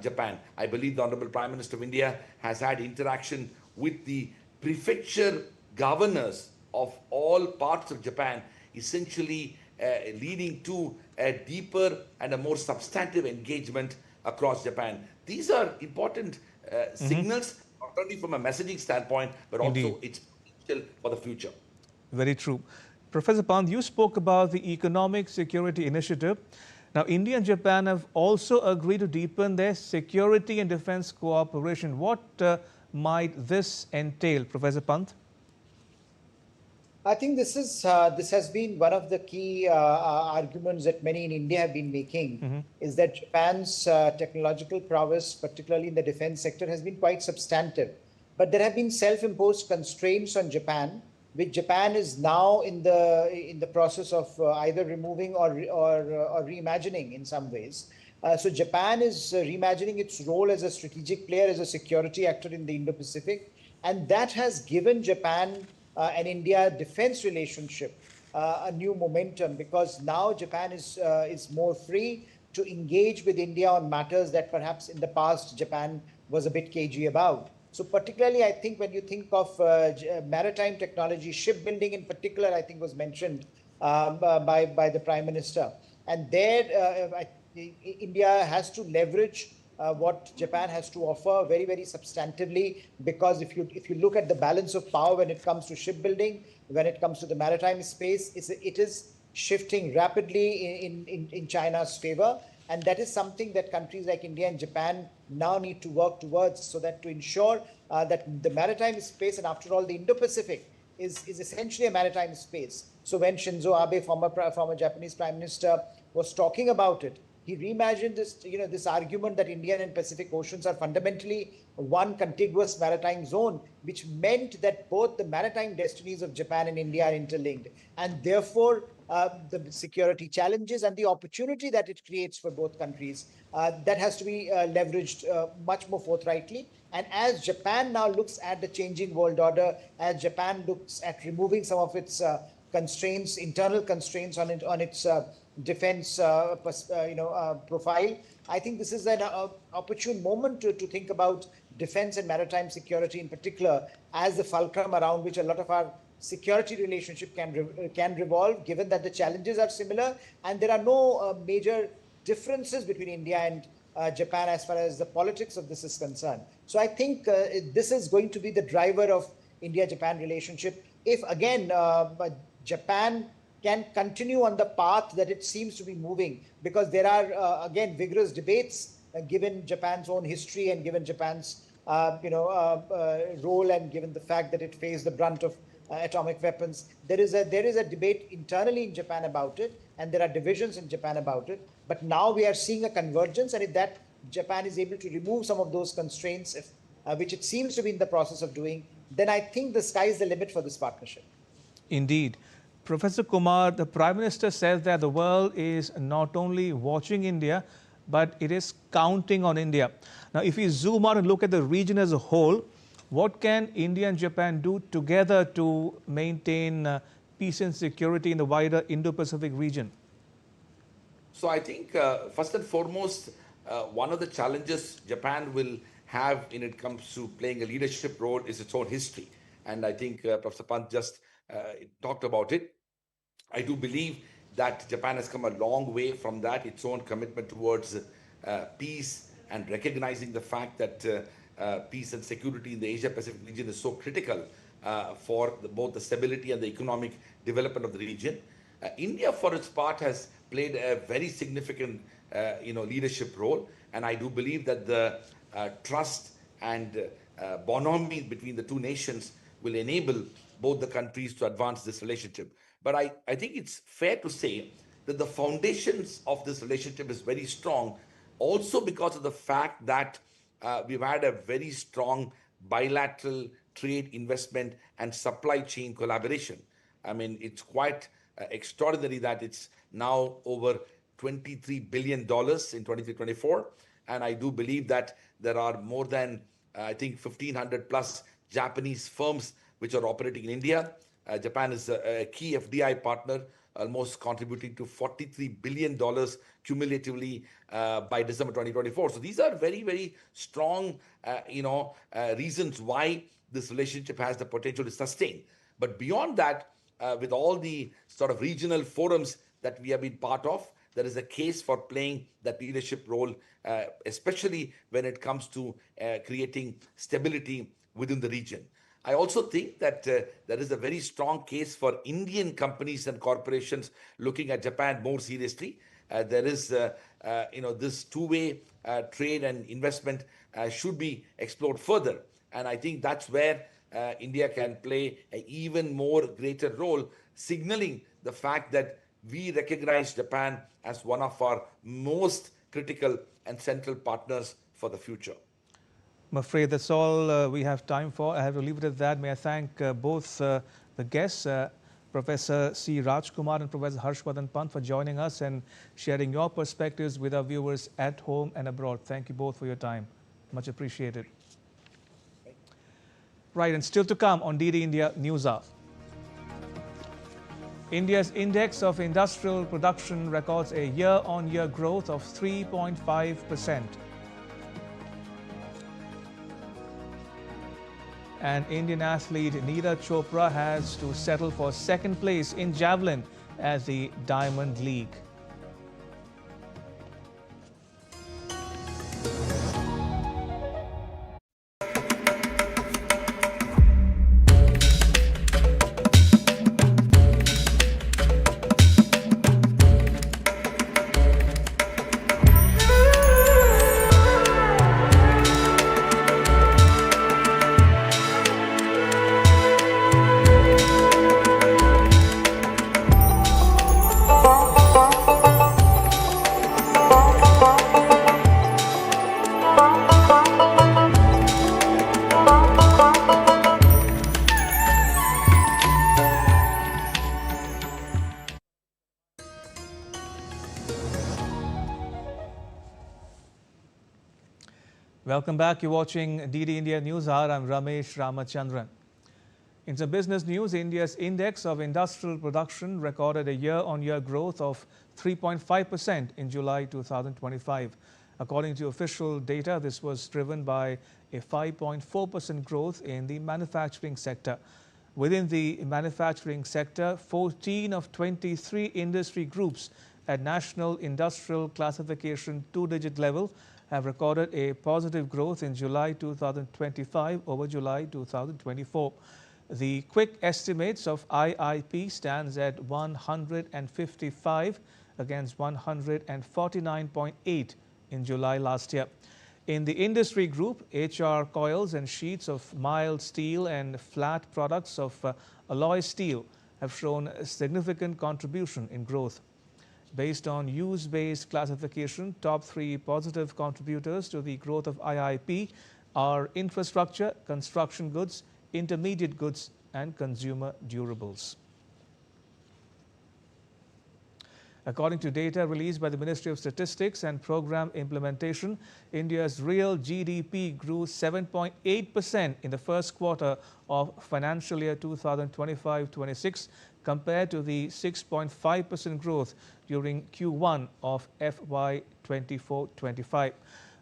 Japan. I believe the Honorable Prime Minister of India has had interaction with the prefecture governors of all parts of Japan, essentially leading to a deeper and a more substantive engagement across Japan. These are important signals, not only from a messaging standpoint, but also its potential for the future. Very true. Professor Pant, you spoke about the Economic Security Initiative. Now, India and Japan have also agreed to deepen their security and defense cooperation. What might this entail, Professor Pant? I think this has been one of the key arguments that many in India have been making, is that Japan's technological prowess, particularly in the defense sector, has been quite substantive. But there have been self-imposed constraints on Japan, which Japan is now in the process of either removing or reimagining in some ways. So Japan is reimagining its role as a strategic player, as a security actor in the Indo-Pacific. And that has given Japan and India defense relationship a new momentum, because now Japan is more free to engage with India on matters that perhaps in the past Japan was a bit cagey about. So particularly, I think when you think of maritime technology, shipbuilding in particular, I think was mentioned by the Prime Minister. And there, India has to leverage what Japan has to offer very, very substantively, because if you look at the balance of power when it comes to shipbuilding, when it comes to the maritime space, it is shifting rapidly in China's favor. And that is something that countries like India and Japan now need to work towards, so that to ensure that the maritime space, and after all, the Indo-Pacific is essentially a maritime space. So when Shinzo Abe, former Japanese Prime Minister, was talking about it, he reimagined this argument that Indian and Pacific Oceans are fundamentally one contiguous maritime zone, which meant that both the maritime destinies of Japan and India are interlinked. And therefore, the security challenges and the opportunity that it creates for both countries, that has to be leveraged much more forthrightly. And as Japan now looks at the changing world order, as Japan looks at removing some of its constraints, internal constraints on its defense profile, I think this is an opportune moment to think about defense and maritime security in particular as the fulcrum around which a lot of our security relationship can revolve, given that the challenges are similar and there are no major differences between India and Japan as far as the politics of this is concerned. So I think this is going to be the driver of India-Japan relationship. If again, Japan can continue on the path that it seems to be moving, because there are again vigorous debates given Japan's own history and given Japan's role, and given the fact that it faced the brunt of atomic weapons. There is a debate internally in Japan about it, and there are divisions in Japan about it. But now we are seeing a convergence, and if that Japan is able to remove some of those constraints, which it seems to be in the process of doing, then I think the sky is the limit for this partnership. Indeed. Professor Kumar, the Prime Minister says that the world is not only watching India, but it is counting on India. Now, if we zoom out and look at the region as a whole, what can India and Japan do together to maintain peace and security in the wider Indo-Pacific region? So I think first and foremost, one of the challenges Japan will have when it comes to playing a leadership role is its own history. And I think Professor Pant just talked about it. I do believe that Japan has come a long way from that, its own commitment towards peace, and recognizing the fact that peace and security in the Asia-Pacific region is so critical for both the stability and the economic development of the region. India, for its part, has played a very significant leadership role, and I do believe that the trust and bonhomie between the two nations will enable both the countries to advance this relationship. But I think it's fair to say that the foundations of this relationship is very strong, also because of the fact that we've had a very strong bilateral trade, investment, and supply chain collaboration. I mean, it's quite extraordinary that it's now over $23 billion in 2024. And I do believe that there are more than, I think, 1,500 plus Japanese firms which are operating in India. Japan is a key FDI partner, almost contributing to $43 billion cumulatively by December 2024. So these are very, very strong, reasons why this relationship has the potential to sustain. But beyond that, with all the sort of regional forums that we have been part of, there is a case for playing that leadership role, especially when it comes to creating stability within the region. I also think that there is a very strong case for Indian companies and corporations looking at Japan more seriously. There is, this two-way trade and investment should be explored further. And I think that's where India can play an even more greater role, signaling the fact that we recognize Japan as one of our most critical and central partners for the future. I'm afraid that's all we have time for. I have to leave it at that. May I thank both the guests, Professor C. Rajkumar and Professor Harshvardhan Pant for joining us and sharing your perspectives with our viewers at home and abroad. Thank you both for your time. Much appreciated. Right, and still to come on DD India Newshour. India's index of industrial production records a year-on-year growth of 3.5%. And Indian athlete Neeraj Chopra has to settle for second place in javelin at the Diamond League. Welcome back. You're watching DD India Newshour. I'm Ramesh Ramachandran. In some business news, India's index of industrial production recorded a year-on-year growth of 3.5% in July 2025. According to official data, this was driven by a 5.4% growth in the manufacturing sector. Within the manufacturing sector, 14 of 23 industry groups at National Industrial Classification 2-digit level have recorded a positive growth in July 2025 over July 2024. The quick estimates of IIP stands at 155 against 149.8 in July last year. In the industry group, HR coils and sheets of mild steel and flat products of alloy steel have shown a significant contribution in growth. Based on use-based classification, top 3 positive contributors to the growth of IIP are infrastructure, construction goods, intermediate goods, and consumer durables. According to data released by the Ministry of Statistics and Program Implementation, India's real GDP grew 7.8% in the first quarter of financial year 2025-26 compared to the 6.5% growth during Q1 of FY 24-25.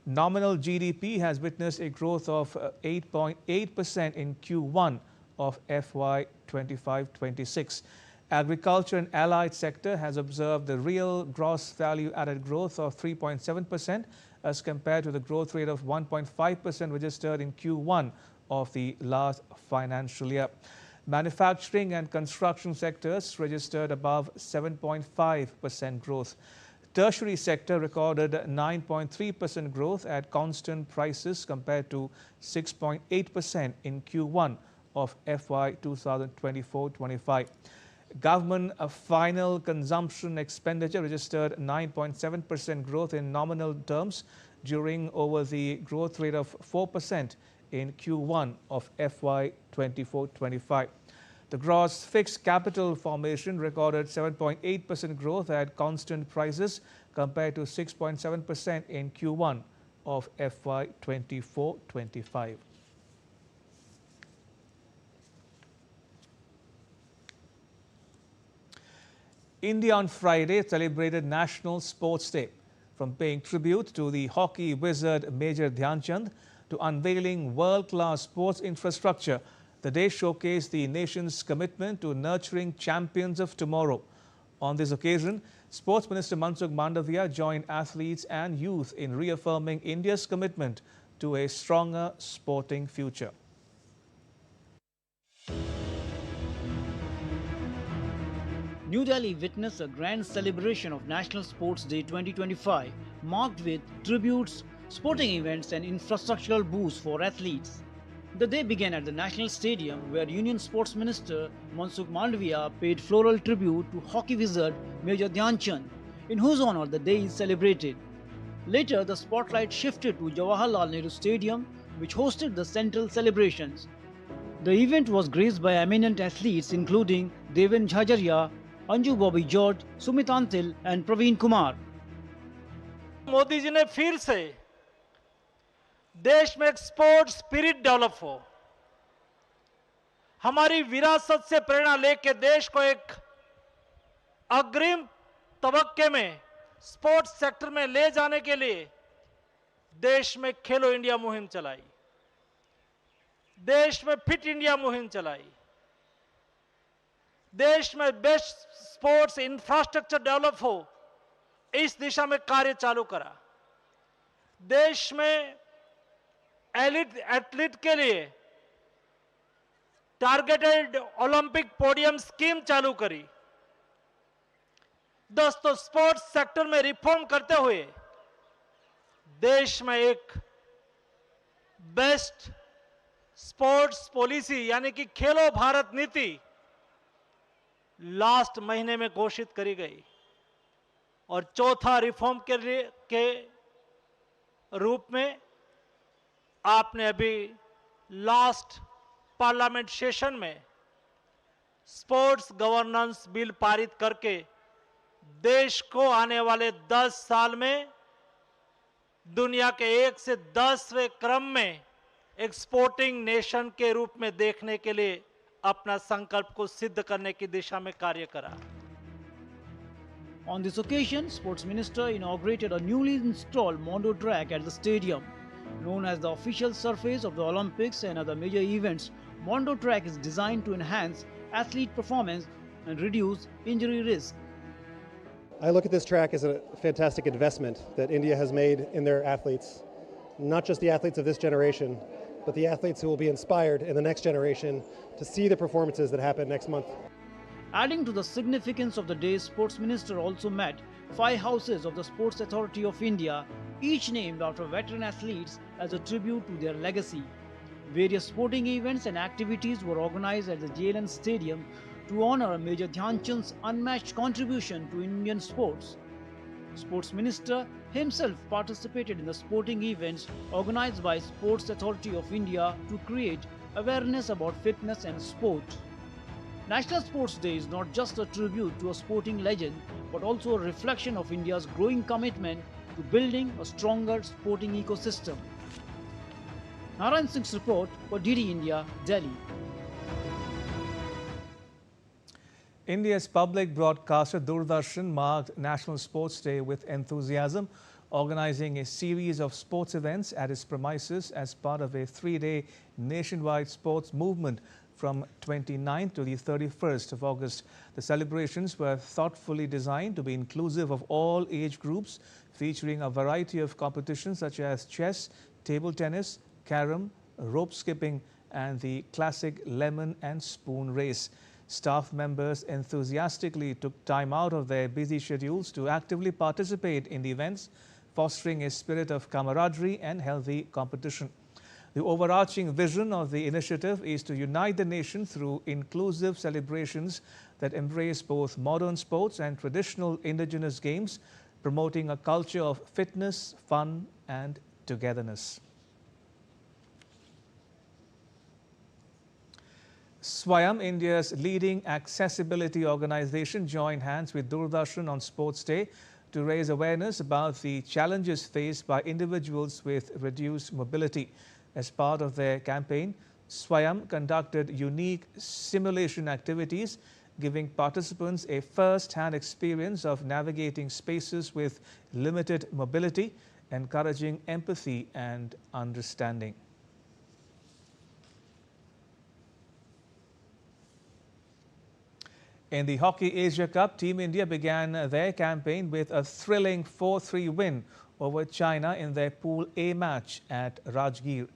Nominal GDP has witnessed a growth of 8.8% in Q1 of FY 25-26. Agriculture and allied sector has observed the real gross value added growth of 3.7% as compared to the growth rate of 1.5% registered in Q1 of the last financial year. Manufacturing and construction sectors registered above 7.5% growth. Tertiary sector recorded 9.3% growth at constant prices compared to 6.8% in Q1 of FY 2024-25. Government final consumption expenditure registered 9.7% growth in nominal terms during over the growth rate of 4% in Q1 of FY 24-25. The gross fixed capital formation recorded 7.8% growth at constant prices compared to 6.7% in Q1 of FY 24-25. India on Friday celebrated National Sports Day. From paying tribute to the hockey wizard Major Dhyan Chand to unveiling world-class sports infrastructure, the day showcased the nation's commitment to nurturing champions of tomorrow. On this occasion, Sports Minister Mansukh Mandavia joined athletes and youth in reaffirming India's commitment to a stronger sporting future. New Delhi witnessed a grand celebration of National Sports Day 2025, marked with tributes, sporting events and infrastructural boosts for athletes. The day began at the National Stadium, where Union Sports Minister Mansukh Mandavia paid floral tribute to hockey wizard Major Dhyan Chand, in whose honor the day is celebrated. Later, the spotlight shifted to Jawaharlal Nehru Stadium, which hosted the central celebrations. The event was graced by eminent athletes including Deven Jhajaria, Anju Bobby George, Sumit Antil and Praveen Kumar. Modi ji ने फिर से देश में एक sports spirit develop हो, हमारी विरासत से प्रेरणा लेकर देश को एक अग्रिम तबक्के में स्पोर्ट्स सेक्टर में ले जाने के लिए देश में खेलो इंडिया मुहिम चलाई, देश में फिट इंडिया मुहिम चलाई, देश में बेस्ट स्पोर्ट्स इंफ्रास्ट्रक्चर डेवलप हो, इस दिशा में कार्य चालू करा। देश में एलिट एथलीट के लिए टारगेटेड ओलंपिक पोडियम स्कीम चालू करी। दोस्तों, स्पोर्ट्स सेक्टर में रिफॉर्म करते हुए देश में एक बेस्ट स्पोर्ट्स पॉलिसी यानी कि खेलो भारत नीति लास्ट महीने में घोषित करी गई और चौथा रिफॉर्म के रूप में आपने अभी लास्ट पार्लियामेंट सेशन में स्पोर्ट्स गवर्नेंस बिल पारित करके देश को आने वाले 10 साल में दुनिया के 1 से 10वें क्रम में एक स्पोर्टिंग नेशन के रूप में देखने के लिए अपना संकल्प को सिद्ध करने की दिशा में कार्य करा। On this occasion, Sports Minister inaugurated a newly installed Mondo track at the stadium. Known as the official surface of the Olympics and other major events, Mondo track is designed to enhance athlete performance and reduce injury risk. I look at this track as a fantastic investment that India has made in their athletes. Not just the athletes of this generation, but the athletes who will be inspired in the next generation to see the performances that happen next month. Adding to the significance of the day, Sports Minister also met 5 houses of the Sports Authority of India, each named after veteran athletes as a tribute to their legacy. Various sporting events and activities were organized at the JLN Stadium to honor Major Dhyan Chand's unmatched contribution to Indian sports. Sports Minister himself participated in the sporting events organized by Sports Authority of India to create awareness about fitness and sport. National Sports Day is not just a tribute to a sporting legend, but also a reflection of India's growing commitment to building a stronger sporting ecosystem. Narayan Singh's report for DD India, Delhi. India's public broadcaster Doordarshan marked National Sports Day with enthusiasm, organizing a series of sports events at its premises as part of a 3-day nationwide sports movement from 29th to the 31st of August. The celebrations were thoughtfully designed to be inclusive of all age groups, featuring a variety of competitions such as chess, table tennis, carom, rope skipping, and the classic lemon and spoon race. Staff members enthusiastically took time out of their busy schedules to actively participate in the events, fostering a spirit of camaraderie and healthy competition. The overarching vision of the initiative is to unite the nation through inclusive celebrations that embrace both modern sports and traditional indigenous games, promoting a culture of fitness, fun, and togetherness. Swayam, India's leading accessibility organization, joined hands with Doordarshan on Sports Day to raise awareness about the challenges faced by individuals with reduced mobility. As part of their campaign, Swayam conducted unique simulation activities, giving participants a first-hand experience of navigating spaces with limited mobility, encouraging empathy and understanding. In the Hockey Asia Cup, Team India began their campaign with a thrilling 4-3 win over China in their Pool A match at Rajgir.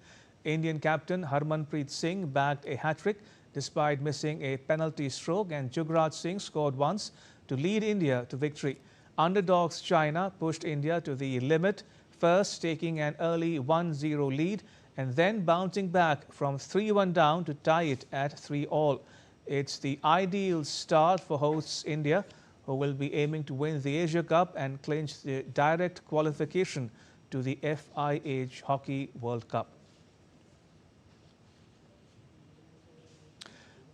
Indian captain Harmanpreet Singh bagged a hat-trick despite missing a penalty stroke, and Jugraj Singh scored once to lead India to victory. Underdogs China pushed India to the limit, first taking an early 1-0 lead and then bouncing back from 3-1 down to tie it at 3-all. It's the ideal start for hosts India, who will be aiming to win the Asia Cup and clinch the direct qualification to the FIH Hockey World Cup.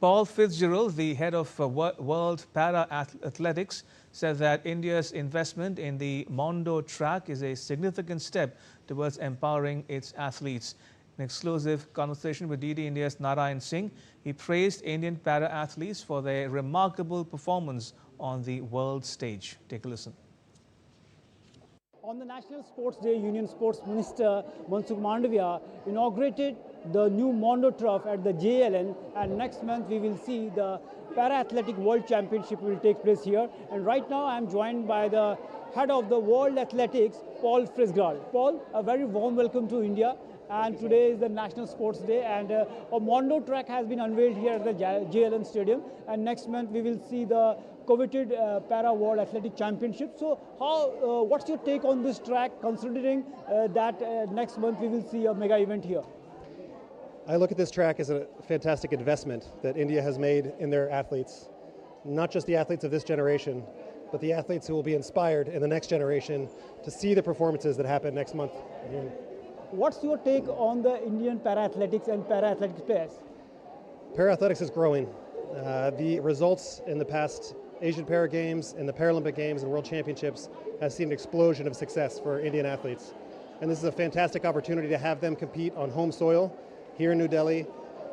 Paul Fitzgerald, the head of World Para Athletics, said that India's investment in the Mondo track is a significant step towards empowering its athletes. In an exclusive conversation with DD India's Narayan Singh, he praised Indian para athletes for their remarkable performance on the world stage. Take a listen. On the National Sports Day, Union Sports Minister Mansukh Mandavia inaugurated the new Mondo Turf at the JLN, and next month we will see the Para Athletic World Championship will take place here. And right now I am joined by the head of the World Athletics, Paul Fitzgerald. Paul, a very warm welcome to India. And today is the National Sports Day, and a Mondo track has been unveiled here at the JLN Stadium. And next month we will see the coveted Para World Athletic Championship. So, what's your take on this track, considering that next month we will see a mega event here? I look at this track as a fantastic investment that India has made in their athletes. Not just the athletes of this generation, but the athletes who will be inspired in the next generation to see the performances that happen next month. What's your take on the Indian para-athletics and para-athletics players? Para-athletics is growing. The results in the past Asian Para Games and the Paralympic Games and World Championships has seen an explosion of success for Indian athletes. And this is a fantastic opportunity to have them compete on home soil here in New Delhi,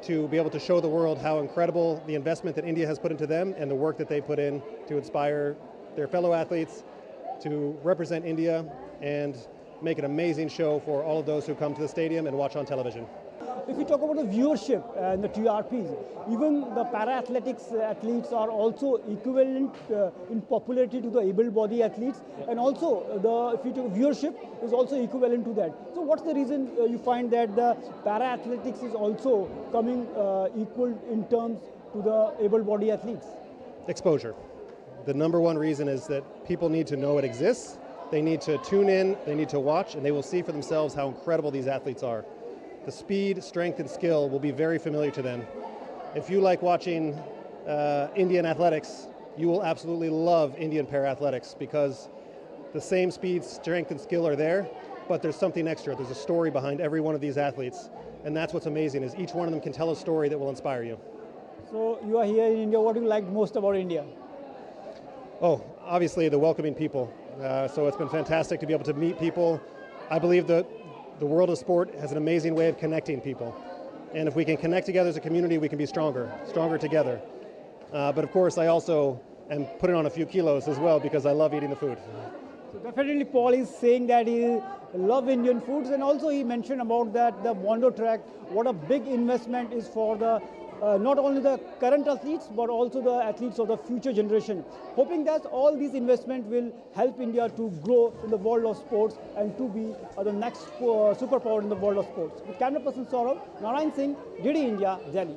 to be able to show the world how incredible the investment that India has put into them and the work that they put in to inspire their fellow athletes, to represent India and make an amazing show for all of those who come to the stadium and watch on television. If we talk about the viewership and the TRPs, even the para-athletics athletes are also equivalent in popularity to the able-bodied athletes, and also if you take viewership is also equivalent to that. So what's the reason you find that the para-athletics is also coming equal in terms to the able-bodied athletes? Exposure. The number one reason is that people need to know it exists. They need to tune in, they need to watch, and they will see for themselves how incredible these athletes are. The speed, strength, and skill will be very familiar to them. If you like watching Indian athletics, you will absolutely love Indian para-athletics, because the same speed, strength, and skill are there, but there's something extra. There's a story behind every one of these athletes, and that's what's amazing, is each one of them can tell a story that will inspire you. So you are here in India. What do you like most about India? Oh, obviously the welcoming people. So it's been fantastic to be able to meet people. I believe that the world of sport has an amazing way of connecting people. And if we can connect together as a community, we can be stronger together. But of course, I also am putting on a few kilos as well, because I love eating the food. So definitely Paul is saying that he loves Indian foods, and also he mentioned about that the Mondo track, what a big investment is for the not only the current athletes, but also the athletes of the future generation. Hoping that all these investments will help India to grow in the world of sports and to be the next superpower in the world of sports. With camera person Saurabh, Narayan Singh, DD India, Delhi.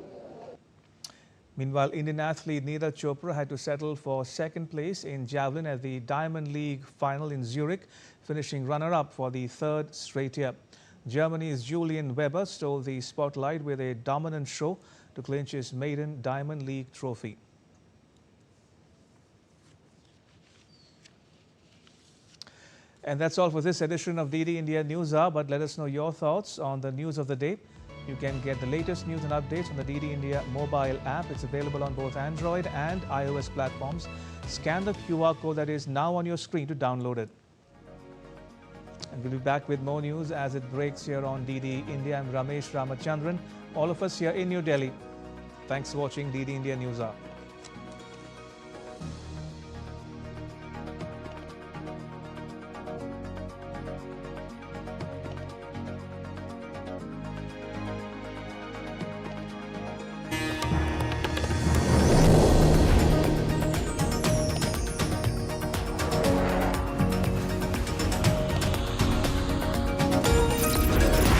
Meanwhile, Indian athlete Neeraj Chopra had to settle for second place in javelin at the Diamond League final in Zurich, finishing runner-up for the third straight year. Germany's Julian Weber stole the spotlight with a dominant show to clinch his maiden Diamond League trophy. And that's all for this edition of DD India Newshour, but let us know your thoughts on the news of the day. You can get the latest news and updates on the DD India mobile app. It's available on both Android and iOS platforms. Scan the QR code that is now on your screen to download it. And we'll be back with more news as it breaks here on DD India. I'm Ramesh Ramachandran, all of us here in New Delhi. Thanks for watching DD India Newshour.